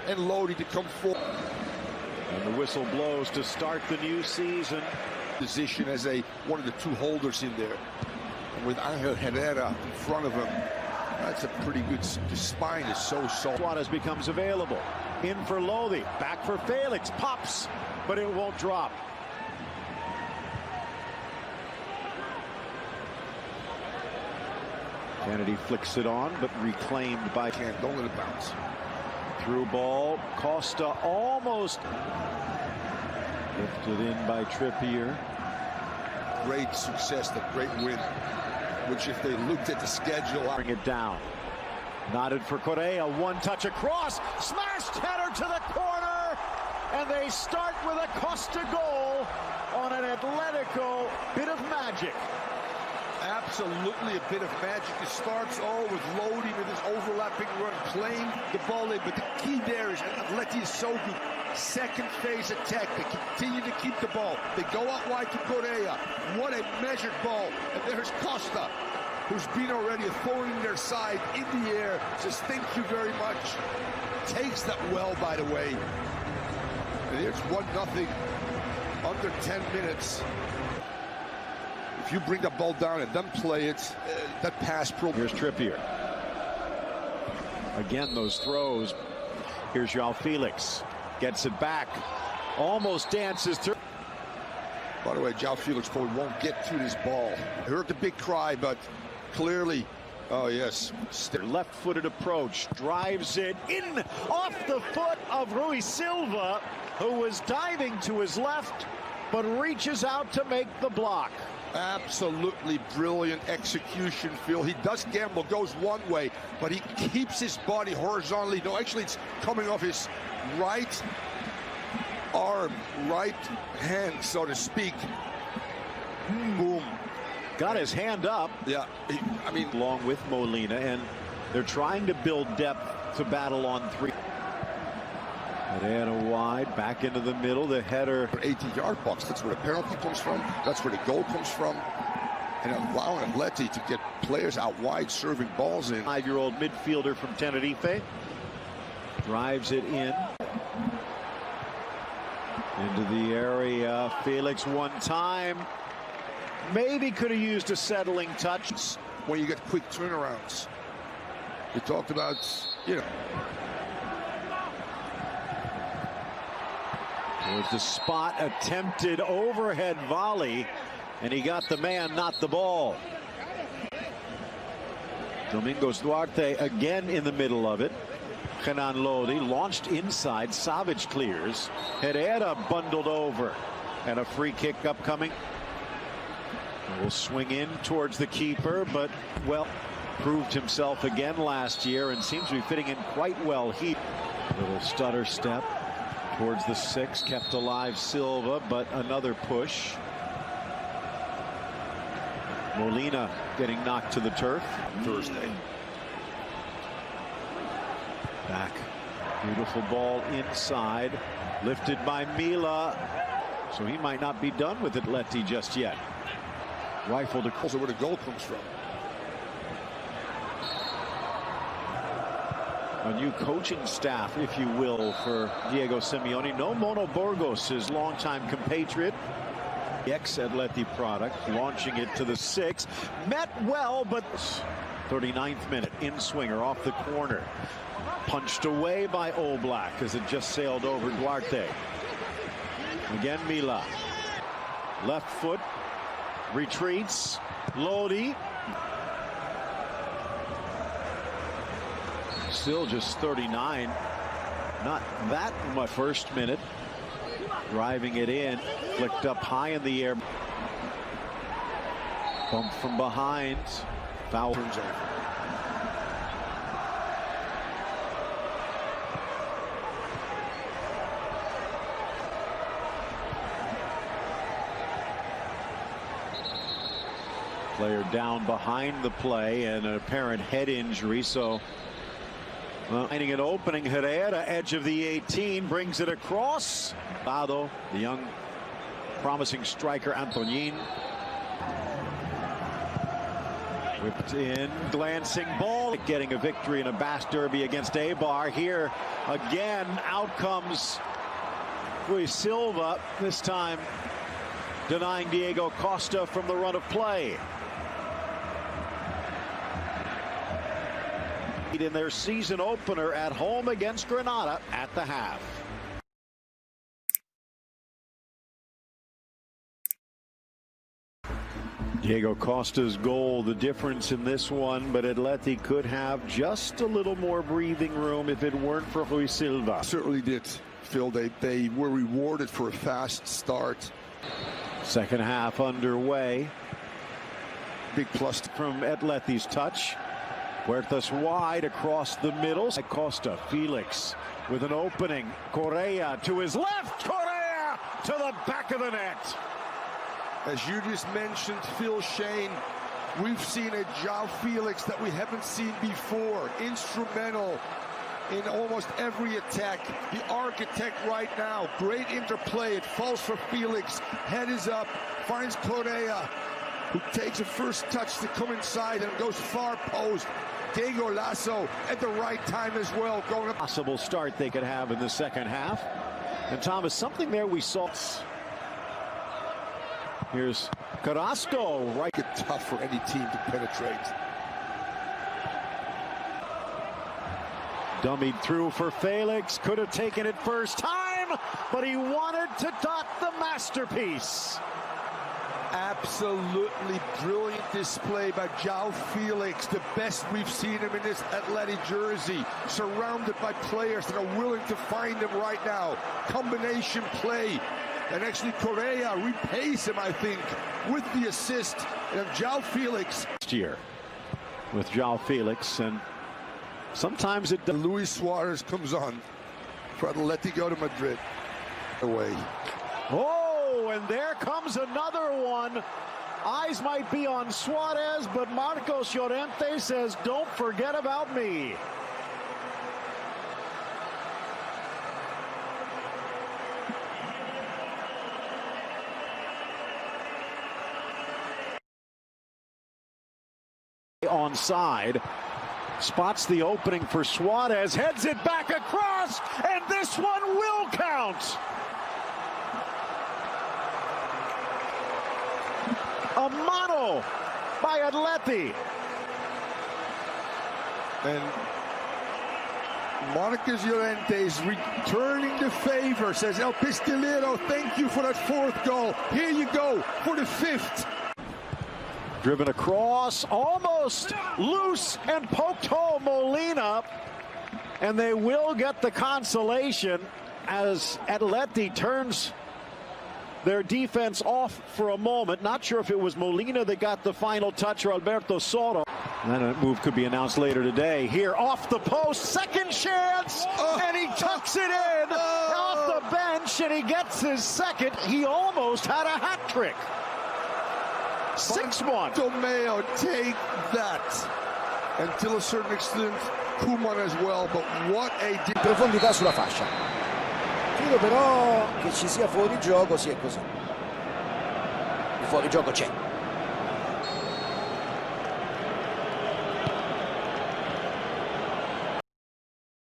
and Lodi to come forward. And the whistle blows to start the new season. Position as one of the two holders in there. And with Angel Herrera in front of him, that's a pretty good. The spine is so soft. Suarez becomes available. In for Lodi. Back for Felix. Pops, but it won't drop. Kennedy flicks it on, but reclaimed by... Don't let it bounce. Through ball. Costa almost lifted in by Trippier. Great success, the great win. Which, if they looked at the schedule, bring it down. Nodded for Correa. One touch across. Smashed header to the corner. And they start with a Costa goal on an Atletico. Bit of magic. Absolutely a bit of magic. It starts all with Lodi with his overlapping run, playing the ball in. But the key there is Atleti is so good. Second phase attack. They continue to keep the ball. They go out wide to Correa. What a measured ball. And there's Costa, who's been already a thorn in their side, in the air. Says thank you very much. Takes that well, by the way. And here's 1-0 under 10 minutes. If you bring the ball down and then play it, that pass pro. Here's Trippier. Again, those throws. Here's João Felix. Gets it back. Almost dances through. By the way, João Felix probably won't get to this ball. I heard the big cry, but clearly, oh yes. Left-footed approach. Drives it in off the foot of Rui Silva, who was diving to his left, but reaches out to make the block. Absolutely brilliant execution, Phil. He does gamble, goes one way, but he keeps his body horizontally. No, actually, it's coming off his right arm, right hand, so to speak. Boom. Got his hand up. Yeah, I mean, along with Molina, and they're trying to build depth to battle on three. Herrera wide, back into the middle, the header. 18-yard box, that's where the penalty comes from, that's where the goal comes from. And allowing Atleti to get players out wide serving balls in. 5-year-old midfielder from Tenerife. Drives it in. Into the area, Felix one time. Maybe could have used a settling touch. When you get quick turnarounds. You talked about, you know. There's the spot, attempted overhead volley, and he got the man, not the ball. Domingos Duarte again in the middle of it. Kenan Lodi launched inside, Savage clears. Herrera bundled over, and a free kick upcoming. Will swing in towards the keeper, but, well, proved himself again last year and seems to be fitting in quite well. Little stutter step towards the 6, kept alive Silva, but another push. Molina getting knocked to the turf. Thursday. Back. Beautiful ball inside. Lifted by Mila. So he might not be done with Atleti just yet. Rifled across. Also where the goal comes from. A new coaching staff, if you will, for Diego Simeone. No Mono Burgos, his longtime compatriot. The ex-Atleti product, launching it to the 6. Met well, but 39th minute, in-swinger off the corner. Punched away by Oblak as it just sailed over Duarte. Again, Mila. Left foot, retreats. Lodi. Still just 39. Not that much. First minute. Driving it in. Flicked up high in the air. Bump from behind. Foul. Player down behind the play and an apparent head injury, so finding an opening. Herrera, edge of the 18, brings it across. Bado, the young promising striker Antonin. Whipped in, glancing ball, getting a victory in a Bass Derby against Eibar. Here again, out comes Rui Silva, this time denying Diego Costa from the run of play. In their season opener at home against Granada at the half. Diego Costa's goal, the difference in this one, but Atleti could have just a little more breathing room if it weren't for Rui Silva. Certainly did, Phil. They were rewarded for a fast start. Second half underway. Big plus from Atleti's touch. Huertas wide across the middle. Costa, Felix with an opening. Correa to his left. Correa to the back of the net. As you just mentioned, Phil Shane, we've seen a João Felix that we haven't seen before. Instrumental in almost every attack. The architect right now. Great interplay. It falls for Felix. Head is up. Finds Correa, who takes a first touch to come inside and goes far post. Diego Lasso at the right time as well. Going up. Possible start they could have in the second half. And Thomas, something there we saw. Here's Carrasco, right. It's tough for any team to penetrate. Dummied through for Felix. Could have taken it first time, but he wanted to dot the masterpiece. Absolutely brilliant display by João Felix, the best we've seen him in this Atleti jersey, surrounded by players that are willing to find him right now. Combination play, and actually Correa repays him, I think, with the assist. And João Felix year with João Felix, and sometimes it. Luis Suarez comes on for Atletico de Madrid. Away. Oh, and there comes another one. Eyes might be on Suarez, but Marcos Llorente says, "Don't forget about me." Onside, spots the opening for Suarez, heads it back across, and this one will count. A mano by Atleti. And Marcos Llorente is returning the favor, says El Pistolero, thank you for that fourth goal. Here you go for the fifth. Driven across, almost loose, and poked home Molina. And they will get the consolation as Atleti turns their defense off for a moment. Not sure if it was Molina that got the final touch or Alberto Soto. And that move could be announced later today. Here off the post, second chance, and he tucks it in off the bench, and he gets his second. He almost had a hat trick. 6-1. Tomeo, take that. Until a certain extent, Koeman as well, but what a... Profondità sulla fascia. Credo però che ci sia fuorigioco, sì è così. Il fuorigioco c'è.